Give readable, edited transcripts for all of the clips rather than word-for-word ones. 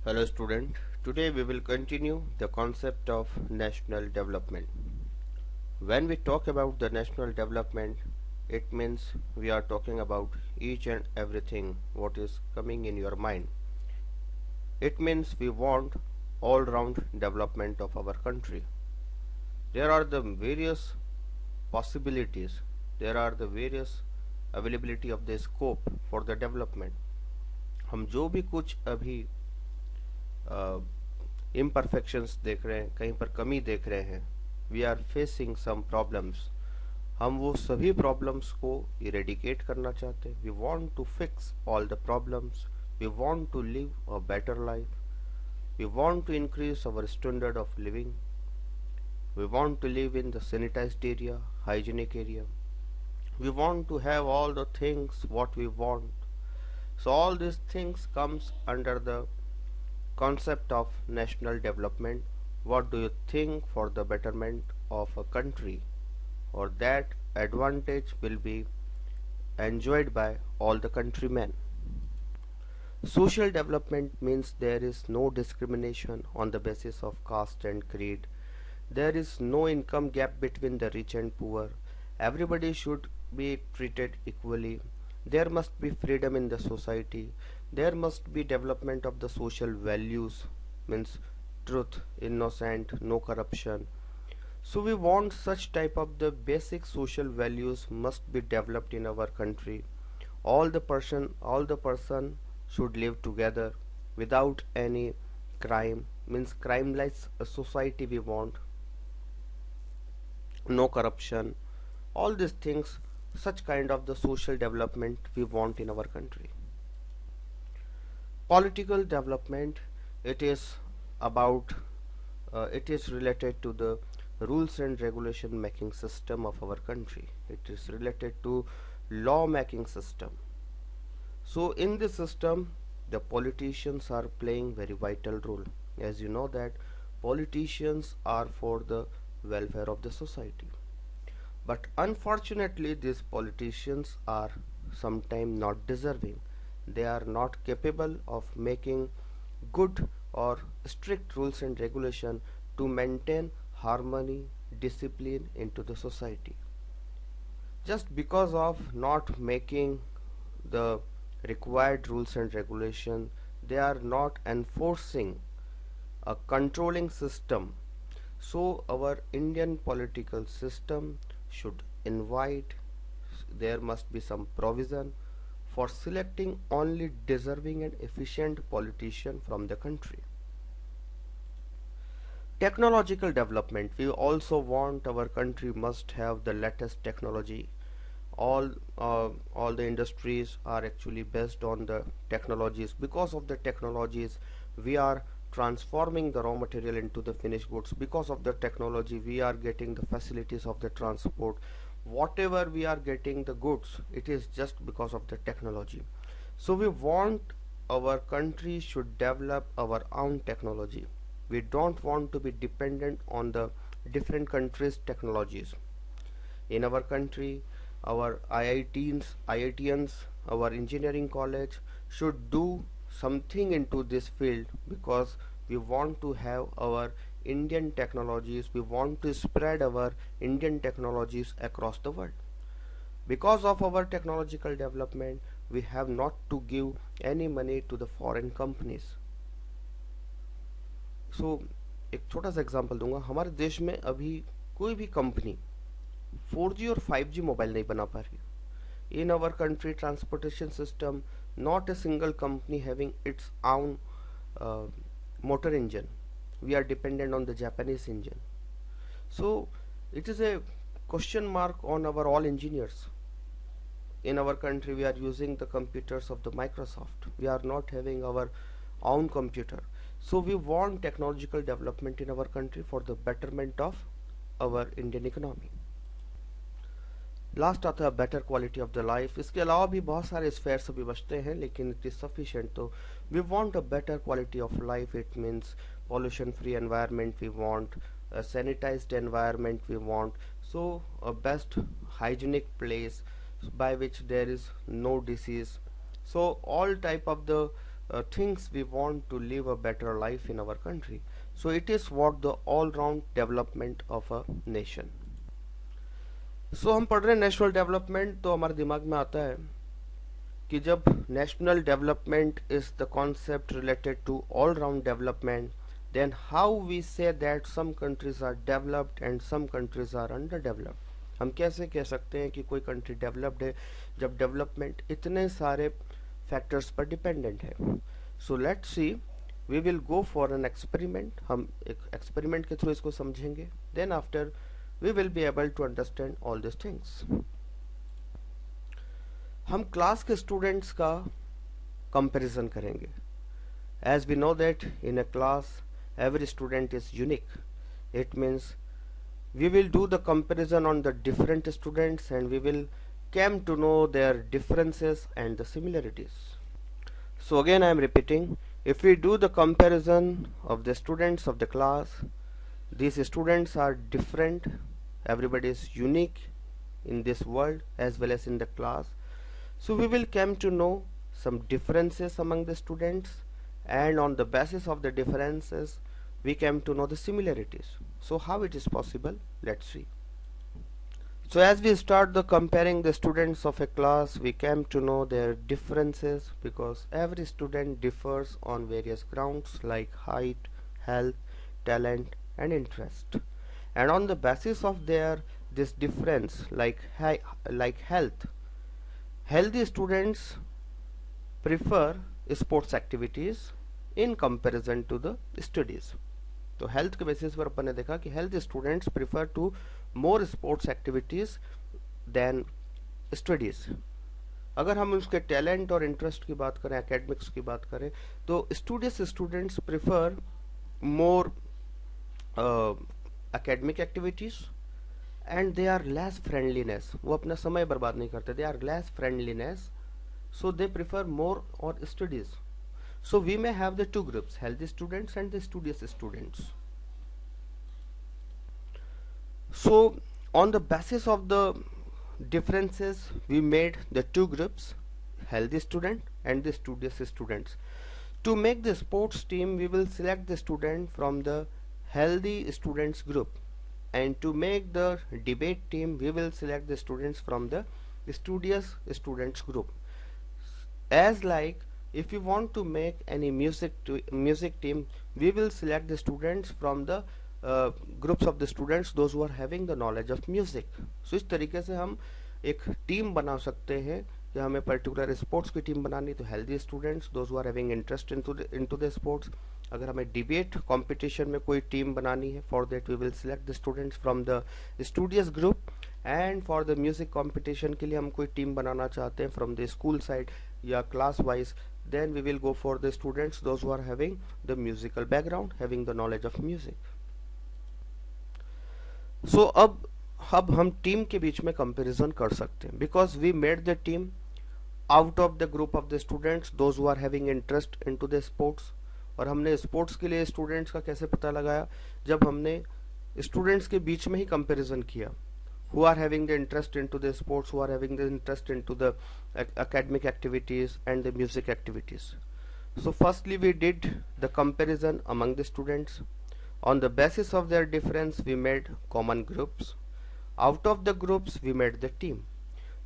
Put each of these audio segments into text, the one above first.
Hello student, today we will continue the concept of national development. When we talk about the national development, it means we are talking about each and everything what is coming in your mind. It means we want all-round development of our country. There are the various possibilities, there are the various availability of the scope for the development. हम जो भी कुछ अभी imperfections देख रहे हैं, कहीं पर कमी देख रहे हैं, we are facing some problems, हम वो सभी प्रॉब्लम्स को इरेडिकेट करना चाहते हैं. We want to fix all the problems, we want to live a better life, we want to increase our standard of living, we want to live in the sanitized area, hygienic area, we want to have all the things what we want. So all these things comes under the concept of national development. What do you think for the betterment of a country, or that advantage will be enjoyed by all the countrymen? Social development means there is no discrimination on the basis of caste and creed. There is no income gap between the rich and poor. Everybody should be treated equally. There must be freedom in the society. There must be development of the social values, means truth, innocent, no corruption. So we want such type of the basic social values must be developed in our country. All the person should live together without any crime, means crimeless a society we want. No corruption, all these things, such kind of the social development we want in our country. Political development, it is about it is related to the rules and regulation making system of our country. It is related to law making system. So in this system the politicians are playing very vital role. As you know that politicians are for the welfare of the society, but unfortunately these politicians are sometimes not deserving. They are not capable of making good or strict rules and regulation to maintain harmony, discipline into the society. Just because of not making the required rules and regulation, they are not enforcing a controlling system. So our Indian political system should invite, there must be some provision for selecting only deserving and efficient politician from the country. Technological development, we also want our country must have the latest technology. All the industries are actually based on the technologies. Because of the technologies we are transforming the raw material into the finished goods. Because of the technology we are getting the facilities of the transport. Whatever we are getting the goods, it is just because of the technology. So we want our country should develop our own technology. We don't want to be dependent on the different countries technologies. In our country, our IITians, our engineering college should do something into this field, because we want to have our Indian technologies, we want to spread our Indian technologies across the world. Because of our technological development, we have not to give any money to the foreign companies. So एक छोटा सा example दूंगा. हमारे देश में अभी कोई भी कंपनी 4G और 5G मोबाइल नहीं बना पा रही. In our country transportation system, not a single company having its own motor engine. We are dependent on the Japanese engine. So it is a question mark on our all engineers. In our country we are using the computers of the Microsoft. We are not having our own computer. So we want technological development in our country for the betterment of our Indian economy. Last आता है better quality of the life. इसके अलावा भी बहुत सारे spheres अभी बचते हैं, लेकिन इट इज सफिशिएंट. तो we want a better quality of life. It means pollution free environment we want, a sanitized environment we want, so a best hygienic place by which there is no disease. So all type of the things we want to live a better life in our country. So it is what the all round development of a nation. So हम पढ़ रहे हैं national development, तो हमारे दिमाग में आता है कि जब national development is the concept related to all round development, then how we say that some countries are developed and some countries are under developed. हम कैसे कह सकते हैं कि कोई कंट्री डेवलप्ड है जब डेवलपमेंट इतने सारे फैक्टर्स पर डिपेंडेंट है। So let's see, we will go for an experiment. हम एक एक्सपेरिमेंट के थ्रू इसको समझेंगे, then after we will be able to understand all these things. हम क्लास के स्टूडेंट्स का कंपैरिजन करेंगे। As we know that in a class every student is unique. It means we will do the comparison on the different students and we will come to know their differences and the similarities. So again I am repeating, if we do the comparison of the students of the class, these students are different, everybody is unique in this world as well as in the class. So we will come to know some differences among the students, and on the basis of the differences we came to know the similarities. So how it is possible? Let's see. So as we start the comparing the students of a class, we came to know their differences because every student differs on various grounds like height, health, talent and interest, and on the basis of their this difference like health, healthy students prefer sports activities in comparison to the studies. तो health के basis पर अपन ने देखा कि health students prefer to more sports activities than studies. अगर हम उसके टैलेंट और इंटरेस्ट की बात करें, एकेडमिक्स की बात करें, तो students prefer more academic activities and they are less friendliness, वो अपना समय बर्बाद नहीं करते, they are less friendliness, so they prefer more or studies. So we may have the two groups, healthy students and the studious students. So on the basis of the differences we made the two groups, healthy student and the studious students. To make the sports team we will select the student from the healthy students group, and to make the debate team we will select the students from the studious students group. As like if you want to make any music team, we will select the students from the groups of the students those who are having the knowledge of music. So इस तरीके से हम एक team बना सकते हैं। या हमें पर्टिकुलर स्पोर्ट्स की टीम बनानी तो healthy students those who are having interest into the sports. अगर हमें डिबेट कंपटीशन में कोई टीम बनानी है, for that we will select the students from the studious group, and for the music competition के लिए हम कोई टीम बनाना चाहते हैं फ्रॉम द स्कूल साइड या class wise, then we will go for the students those who are having the musical background, having the knowledge of music. So अब हम टीम के बीच में कंपैरिजन कर सकते हैं because we made the team out of the group of the students those who are having interest into the sports. और हमने sports के लिए स्टूडेंट्स का कैसे पता लगाया? जब हमने स्टूडेंट्स के बीच में ही कंपैरिजन किया, who are having the interest into the sports, who are having the interest into the academic activities and the music activities. So firstly we did the comparison among the students. On the basis of their difference we made common groups. Out of the groups we made the team.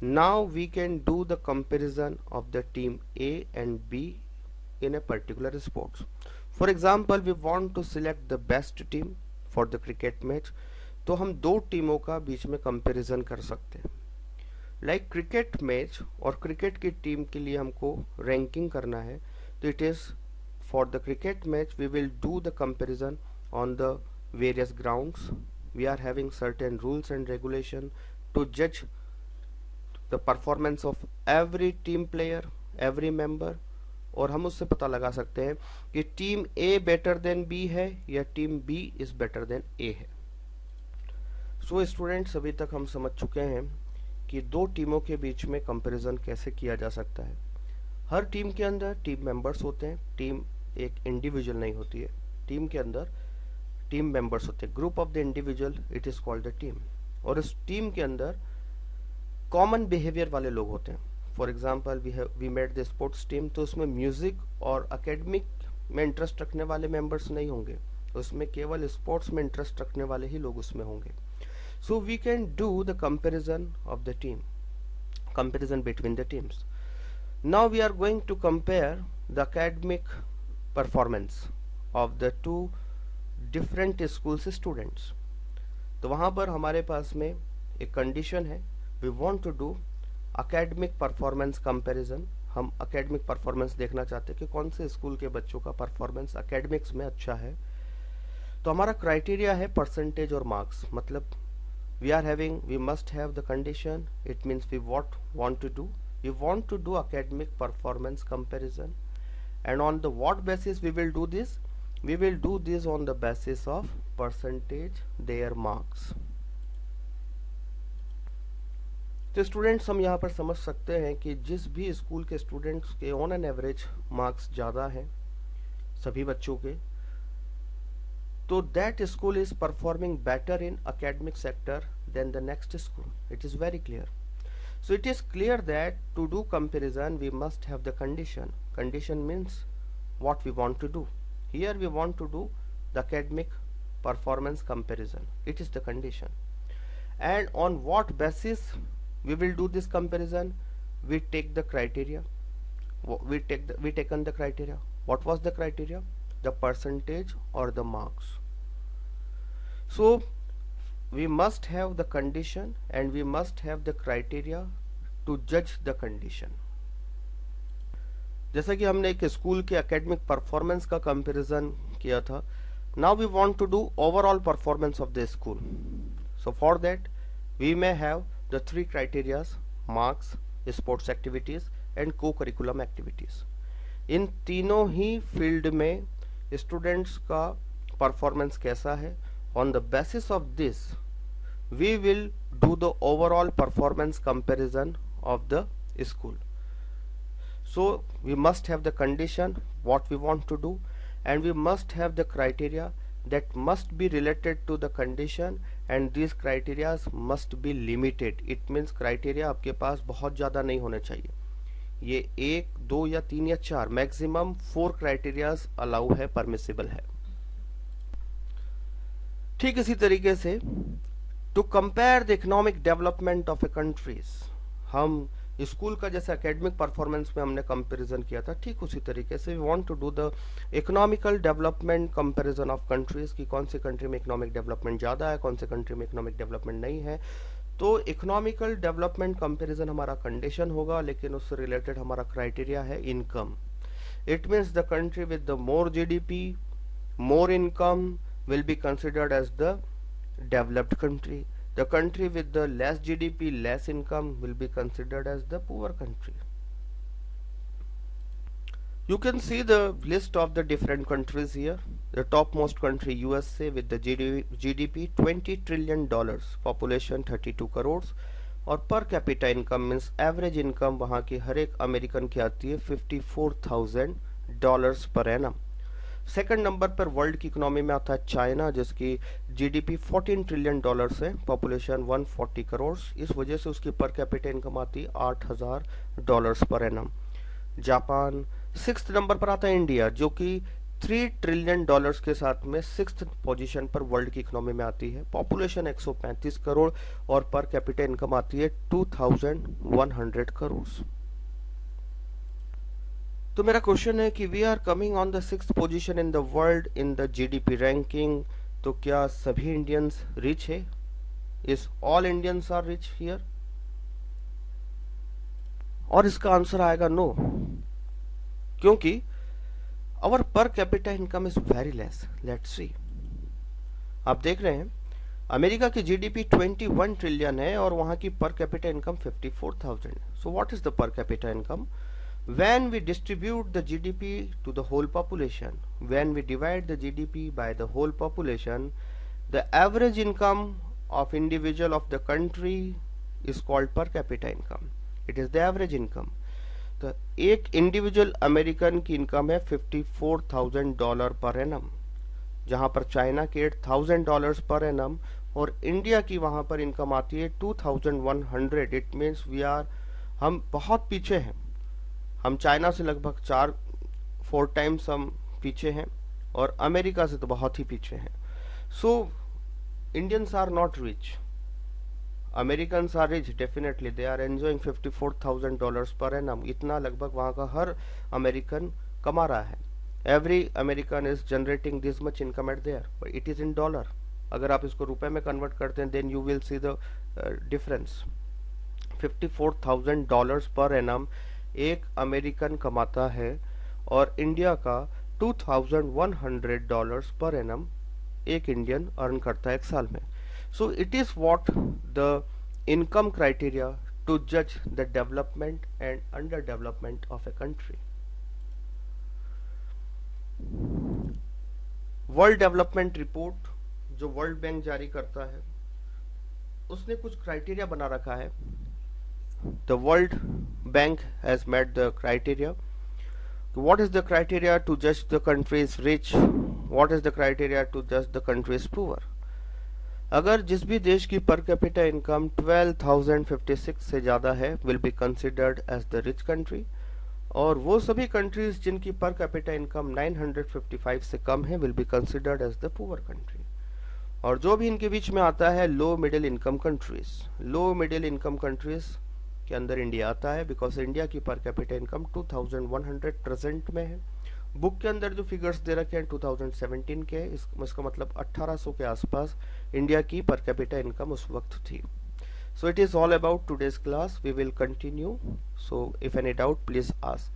Now we can do the comparison of the team A and B in a particular sports. For example, we want to select the best team for the cricket match. तो हम दो टीमों का बीच में comparison कर सकते हैं। Like cricket match और क्रिकेट की टीम के लिए हमको रैंकिंग करना है, तो it is for the cricket match we will do the comparison on the various grounds. We are having certain rules and regulation to जज the performance of every team player, every member, और हम उससे पता लगा सकते हैं कि team A better than B है या team B is better then ए है. सो स्टूडेंट्स, अभी तक हम समझ चुके हैं कि दो टीमों के बीच में कंपैरिजन कैसे किया जा सकता है. हर टीम के अंदर टीम मेंबर्स होते हैं. टीम एक इंडिविजुअल नहीं होती है, टीम के अंदर टीम मेंबर्स होते हैं. Group of the individual it is called the team. और इस टीम के अंदर कॉमन बिहेवियर वाले लोग होते हैं. For example we made the sports team, तो उसमें म्यूजिक और एकेडमिक में इंटरेस्ट रखने वाले मेंबर्स नहीं होंगे, उसमें केवल स्पोर्ट्स में इंटरेस्ट रखने वाले ही लोग उसमें होंगे. So we can do the comparison of the team, comparison between the teams. Now we are going to compare the academic performance of the two different schools students. तो वहाँ पर हमारे पास में एक कंडीशन है, we want to do academic performance comparison. हम academic performance देखना चाहते हैं कि कौन से स्कूल के बच्चों का परफॉर्मेंस academics में अच्छा है. तो हमारा क्राइटेरिया है परसेंटेज और मार्क्स, मतलब we must have the condition. It means we want to do academic performance comparison. And on the what basis we will do this? We will do this on the basis of percentage their marks. तो students हम यहाँ पर समझ सकते हैं कि जिस भी स्कूल के स्टूडेंट्स के ऑन एन एवरेज मार्क्स ज़्यादा हैं सभी बच्चों के, so that school is performing better in academic sector than the next school. It is very clear. So it is clear that to do comparison we must have the condition. Condition means what we want to do. Here we want to do the academic performance comparison. It is the condition. And on what basis we will do this comparison? We take the criteria. We taken the criteria. What was the criteria? The percentage or the marks. So we must have the condition and we must have the criteria to judge the condition. जैसा कि हमने एक school के academic performance का comparison किया था, now we want to do overall performance of the school. So for that we may have the three criteria: marks, sports activities and co-curriculum activities. इन तीनों ही field में स्टूडेंट्स का performance कैसा है, on the basis of this we will do the overall performance comparison of the school. So we must have the condition what we want to do and we must have the criteria that must be related to the condition and these criteria must be limited. It means criteria आपके पास बहुत ज़्यादा नहीं होने चाहिए, ये 1, 2 या 3 या 4 maximum 4 criterias allow है, परमिसिबल है. ठीक इसी तरीके से to compare the economic development of a countries, हम स्कूल का जैसे एकेडमिक परफॉर्मेंस में हमने कंपैरिजन किया था, ठीक उसी तरीके से we want to do the economical development comparison of countries की कौन सी कंट्री में इकोनॉमिक डेवलपमेंट ज़्यादा है, कौन सी कंट्री में इकोनॉमिक डेवलपमेंट नहीं है. तो इकोनॉमिकल डेवलपमेंट कंपैरिजन हमारा कंडीशन होगा, लेकिन उससे रिलेटेड हमारा क्राइटेरिया है income. It means the country with the more GDP, more income will be considered as the developed country. The country with the less GDP, less income will be considered as the poor country. You can see the list of the different countries here. The topmost country USA with the GDP $20 trillion, population 32 crores और per capita income means average income वहाँ की हर एक American की आती है $54,000 per annum. Second number पर world की economy में आता है चाइना जिसकी जीडीपी $14 ट्रिलियन है, पॉपुलेशन 140 करोड़, इस वजह से उसकी पर कैपिटा इनकम आती है $8,000 per annum. Japan sixth number पर आता है इंडिया जो कि $3 ट्रिलियन के साथ में सिक्स्थ पोजीशन पर वर्ल्ड की इकोनॉमी में आती है, पॉपुलेशन 135 करोड़ और पर कैपिटा इनकम आती है 2100 करोड़. तो मेरा क्वेश्चन है कि we are coming on the sixth position in the world in the GDP ranking, तो क्या सभी इंडियंस रिच है? Is all Indians are rich here? और इसका आंसर आएगा नो, क्योंकि our per capita income is very less. Let's see, आप देख रहे हैं अमेरिका की जीडीपी 21 ट्रिलियन है और वहां की पर capita income 54,000. So what is the पर capita income? When we distribute the GDP to the whole population, when we divide the GDP by the whole population, the average income of individual of the country is called per capita income. It is the average income. तो एक individual American की income है $54,000 per annum, जहां पर China के $8,000 per annum और India की वहां पर इनकम आती है 2,100. इट मीन्स वी आर हम बहुत पीछे हैं। हम चाइना से लगभग 4 टाइम्स हम पीछे हैं और अमेरिका से तो बहुत ही पीछे हैं। So Indians are not rich, Americans are rich definitely, they are enjoying $54,000 per annum, इतना लगभग वहां का हर अमेरिकन कमा रहा है। Every American is generating this much income at there, but it is in dollar. अगर आप इसको रुपए में कन्वर्ट करते हैं then you will see the difference. $54,000 per annum एक अमेरिकन कमाता है और इंडिया का $2,100 पर एनम एक इंडियन अर्न करता है एक साल में। So it is what the income criteria to judge the development and underdevelopment of a country. World development report जो वर्ल्ड बैंक जारी करता है उसने कुछ क्राइटेरिया बना रखा है। The world bank has made the criteria. What is the criteria to judge the country is rich? What is the criteria to judge the country is poor? अगर जिस भी देश की पर कैपिटा इनकम 12,056 से ज़्यादा है will be considered as the rich country, और वो सभी कंट्रीज जिनकी पर कैपिटा इनकम 955 से कम है will be considered as the poor country. और जो भी इनके बीच में आता है low middle income countries. Low middle income countries के अंदर इंडिया आता है बिकॉज इंडिया की पर कैपिटा इनकम 2,100 प्रेजेंट में है। बुक के अंदर जो फिगर्स दे रखे हैं 2017 के, इसका मतलब 1800 के आसपास इंडिया की पर कैपिटा इनकम उस वक्त थी। So it is all about today's class, we will continue, so if any doubt please ask.